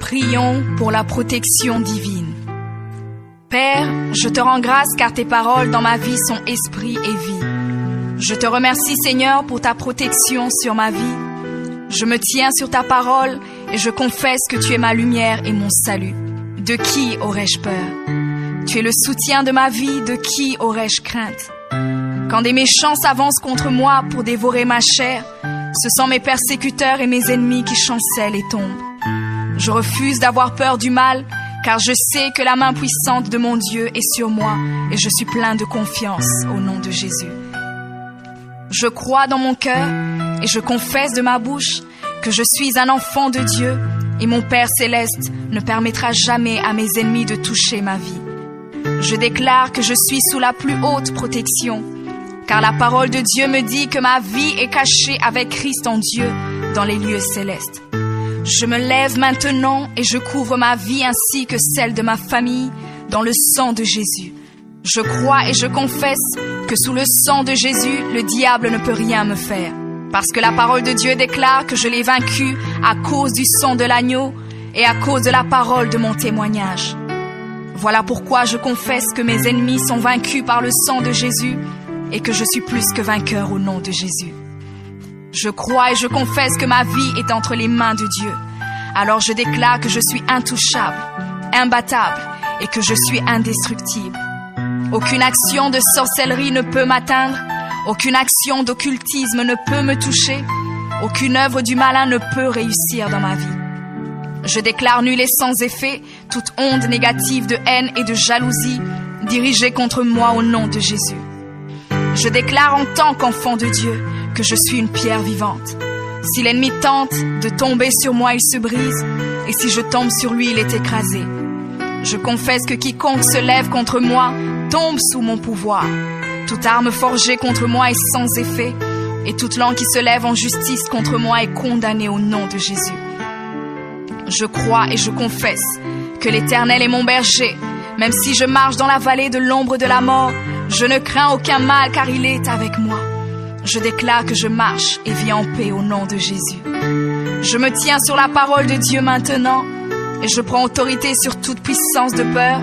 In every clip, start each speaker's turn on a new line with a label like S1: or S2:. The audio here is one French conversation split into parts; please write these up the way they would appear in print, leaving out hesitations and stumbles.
S1: Prions pour la protection divine. Père, je te rends grâce car tes paroles dans ma vie sont esprit et vie. Je te remercie Seigneur pour ta protection sur ma vie. Je me tiens sur ta parole et je confesse que tu es ma lumière et mon salut. De qui aurais-je peur? Tu es le soutien de ma vie, de qui aurais-je crainte? Quand des méchants s'avancent contre moi pour dévorer ma chair, ce sont mes persécuteurs et mes ennemis qui chancellent et tombent. Je refuse d'avoir peur du mal, car je sais que la main puissante de mon Dieu est sur moi et je suis plein de confiance au nom de Jésus. Je crois dans mon cœur et je confesse de ma bouche que je suis un enfant de Dieu et mon Père céleste ne permettra jamais à mes ennemis de toucher ma vie. Je déclare que je suis sous la plus haute protection, car la parole de Dieu me dit que ma vie est cachée avec Christ en Dieu dans les lieux célestes. Je me lève maintenant et je couvre ma vie ainsi que celle de ma famille dans le sang de Jésus. Je crois et je confesse que sous le sang de Jésus, le diable ne peut rien me faire. Parce que la parole de Dieu déclare que je l'ai vaincu à cause du sang de l'agneau et à cause de la parole de mon témoignage. Voilà pourquoi je confesse que mes ennemis sont vaincus par le sang de Jésus et que je suis plus que vainqueur au nom de Jésus. Je crois et je confesse que ma vie est entre les mains de Dieu. Alors je déclare que je suis intouchable, imbattable et que je suis indestructible. Aucune action de sorcellerie ne peut m'atteindre, aucune action d'occultisme ne peut me toucher, aucune œuvre du malin ne peut réussir dans ma vie. Je déclare nul et sans effet toute onde négative de haine et de jalousie dirigée contre moi au nom de Jésus. Je déclare en tant qu'enfant de Dieu que je suis une pierre vivante. Si l'ennemi tente de tomber sur moi, il se brise, et si je tombe sur lui, il est écrasé. Je confesse que quiconque se lève contre moi tombe sous mon pouvoir. Toute arme forgée contre moi est sans effet, et toute langue qui se lève en justice contre moi est condamnée au nom de Jésus. Je crois et je confesse que l'Éternel est mon berger. Même si je marche dans la vallée de l'ombre de la mort, je ne crains aucun mal car il est avec moi. Je déclare que je marche et vis en paix au nom de Jésus. Je me tiens sur la parole de Dieu maintenant et je prends autorité sur toute puissance de peur.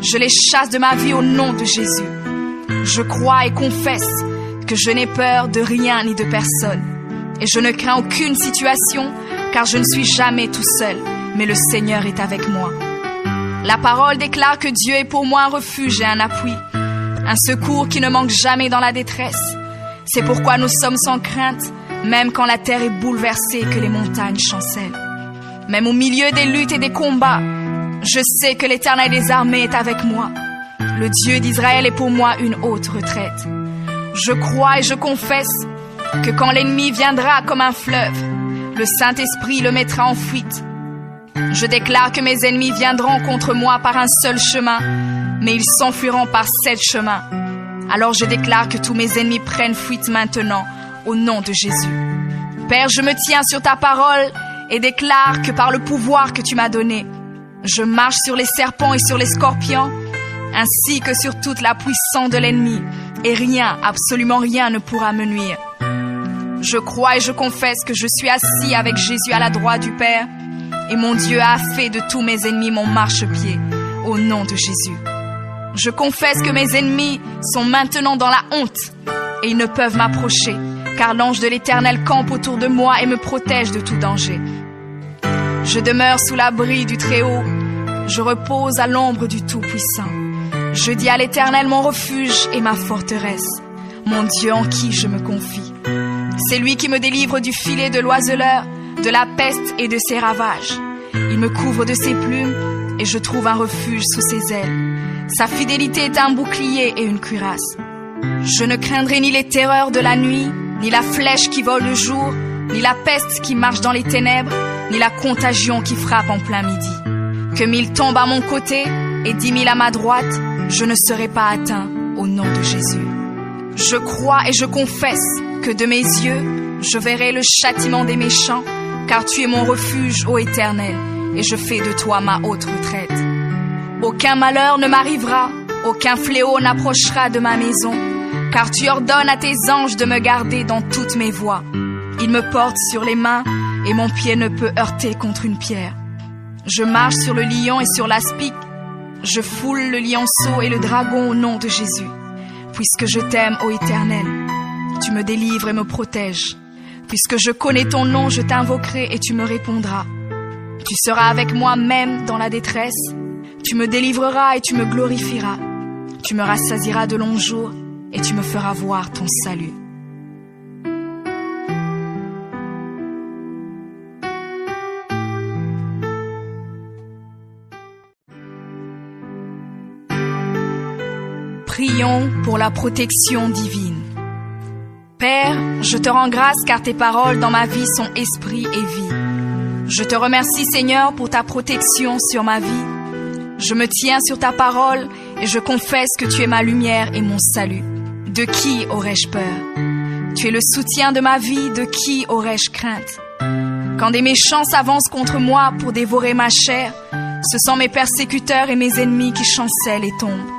S1: Je les chasse de ma vie au nom de Jésus. Je crois et confesse que je n'ai peur de rien ni de personne. Et je ne crains aucune situation car je ne suis jamais tout seul, mais le Seigneur est avec moi. La parole déclare que Dieu est pour moi un refuge et un appui, un secours qui ne manque jamais dans la détresse. C'est pourquoi nous sommes sans crainte, même quand la terre est bouleversée et que les montagnes chancellent. Même au milieu des luttes et des combats, je sais que l'Éternel des armées est avec moi. Le Dieu d'Israël est pour moi une haute retraite. Je crois et je confesse que quand l'ennemi viendra comme un fleuve, le Saint-Esprit le mettra en fuite. Je déclare que mes ennemis viendront contre moi par un seul chemin, mais ils s'enfuiront par 7 chemins. Alors je déclare que tous mes ennemis prennent fuite maintenant, au nom de Jésus. Père, je me tiens sur ta parole et déclare que par le pouvoir que tu m'as donné, je marche sur les serpents et sur les scorpions, ainsi que sur toute la puissance de l'ennemi, et rien, absolument rien ne pourra me nuire. Je crois et je confesse que je suis assis avec Jésus à la droite du Père, et mon Dieu a fait de tous mes ennemis mon marchepied, au nom de Jésus. Je confesse que mes ennemis sont maintenant dans la honte, et ils ne peuvent m'approcher, car l'ange de l'Éternel campe autour de moi et me protège de tout danger. Je demeure sous l'abri du Très-Haut, je repose à l'ombre du Tout-Puissant. Je dis à l'Éternel mon refuge et ma forteresse, mon Dieu en qui je me confie. C'est lui qui me délivre du filet de l'oiseleur, de la peste et de ses ravages. Il me couvre de ses plumes et je trouve un refuge sous ses ailes. Sa fidélité est un bouclier et une cuirasse. Je ne craindrai ni les terreurs de la nuit, ni la flèche qui vole le jour, ni la peste qui marche dans les ténèbres, ni la contagion qui frappe en plein midi. Que 1000 tombent à mon côté et 10 000 à ma droite, je ne serai pas atteint au nom de Jésus. Je crois et je confesse que de mes yeux, je verrai le châtiment des méchants, car tu es mon refuge, ô Éternel, et je fais de toi ma haute retraite. Aucun malheur ne m'arrivera, aucun fléau n'approchera de ma maison, car tu ordonnes à tes anges de me garder dans toutes mes voies. Ils me portent sur les mains, et mon pied ne peut heurter contre une pierre. Je marche sur le lion et sur l'aspic. Je foule le lionceau et le dragon au nom de Jésus. Puisque je t'aime, ô Éternel, tu me délivres et me protèges. Puisque je connais ton nom, je t'invoquerai et tu me répondras. Tu seras avec moi même dans la détresse. Tu me délivreras et tu me glorifieras. Tu me rassasieras de longs jours et tu me feras voir ton salut. Prions pour la protection divine. Père, je te rends grâce car tes paroles dans ma vie sont esprit et vie. Je te remercie Seigneur pour ta protection sur ma vie. Je me tiens sur ta parole et je confesse que tu es ma lumière et mon salut. De qui aurais-je peur? Tu es le soutien de ma vie, de qui aurais-je crainte? Quand des méchants s'avancent contre moi pour dévorer ma chair, ce sont mes persécuteurs et mes ennemis qui chancellent et tombent.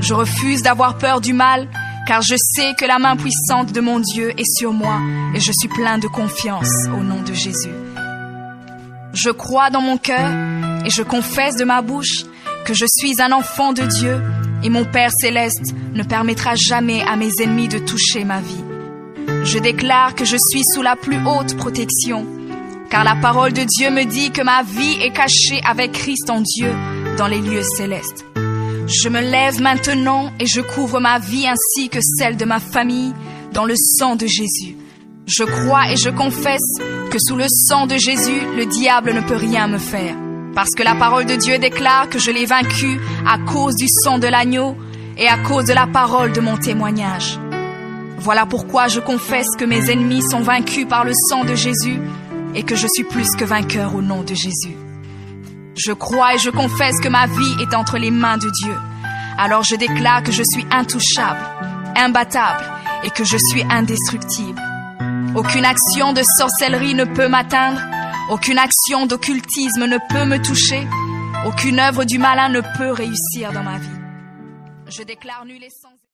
S1: Je refuse d'avoir peur du mal, car je sais que la main puissante de mon Dieu est sur moi et je suis plein de confiance au nom de Jésus. Je crois dans mon cœur et je confesse de ma bouche que je suis un enfant de Dieu et mon Père céleste ne permettra jamais à mes ennemis de toucher ma vie. Je déclare que je suis sous la plus haute protection, car la parole de Dieu me dit que ma vie est cachée avec Christ en Dieu dans les lieux célestes. Je me lève maintenant et je couvre ma vie ainsi que celle de ma famille dans le sang de Jésus. Je crois et je confesse que sous le sang de Jésus, le diable ne peut rien me faire. Parce que la parole de Dieu déclare que je l'ai vaincu à cause du sang de l'agneau et à cause de la parole de mon témoignage. Voilà pourquoi je confesse que mes ennemis sont vaincus par le sang de Jésus et que je suis plus que vainqueur au nom de Jésus. Je crois et je confesse que ma vie est entre les mains de Dieu. Alors je déclare que je suis intouchable, imbattable et que je suis indestructible. Aucune action de sorcellerie ne peut m'atteindre, aucune action d'occultisme ne peut me toucher, aucune œuvre du malin ne peut réussir dans ma vie. Je déclare nul et sans